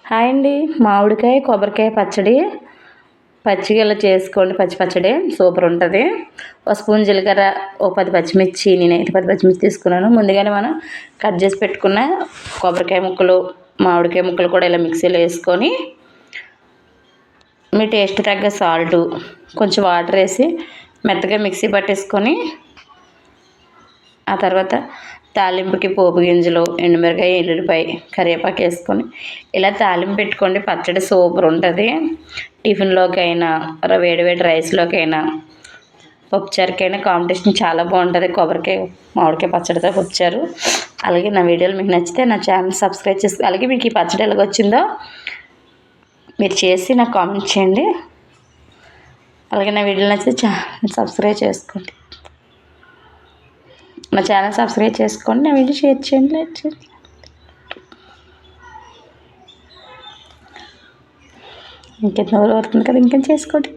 Hi అండి. మామిడికాయ కొబ్బరికాయ పచ్చడి పచ్చిగా ఇలా చేసుకోండి. పచ్చడి సూపర్ ఉంటుంది. ఒక స్పూన్ జీలకర్ర, ఒక 10 పచ్చిమిర్చి, నేనైతే 10 పచ్చిమిర్చి తీసుకున్నాను. ముందుగానే మనం కట్ చేసి పెట్టుకున్న కొబ్బరికాయ ముక్కలు, మామిడికాయ ముక్కలు కూడా ఇలా మిక్సీలో వేసుకొని మీ టేస్ట్ తగ్గ సాల్టు, కొంచెం వాటర్ వేసి మెత్తగా మిక్సీ పట్టేసుకొని ఆ తర్వాత తాలింపుకి పోపు గింజలు, ఎండుమిరకాయ, ఎల్లుల్లిపాయ, కరివేపాకు వేసుకొని ఇలా తాలింపు పెట్టుకోండి. పచ్చడి సూపర్ ఉంటుంది. టిఫిన్లోకైనా, వేడివేడి రైస్లోకైనా, పప్పుచారుకైనా కాంబినేషన్ చాలా బాగుంటుంది. కొబ్బరికాయ మామిడికాయ పచ్చడితో పప్పుచారు. అలాగే నా వీడియోలు మీకు నచ్చితే నా ఛానల్ సబ్స్క్రైబ్ చేసుకో. అలాగే మీకు ఈ పచ్చడి ఎలాగొచ్చిందో మీరు చేసి నాకు కామెంట్ చేయండి. అలాగే నా వీడియోలు నచ్చితే సబ్స్క్రైబ్ చేసుకోండి. నా ఛానల్ సబ్స్క్రైబ్ చేసుకోండి. నా వీడియో షేర్ చేయండి, లైక్ చేయండి. ఇంకెంత వరకు అవుతుంది కదా, ఇంకేం చేసుకోండి.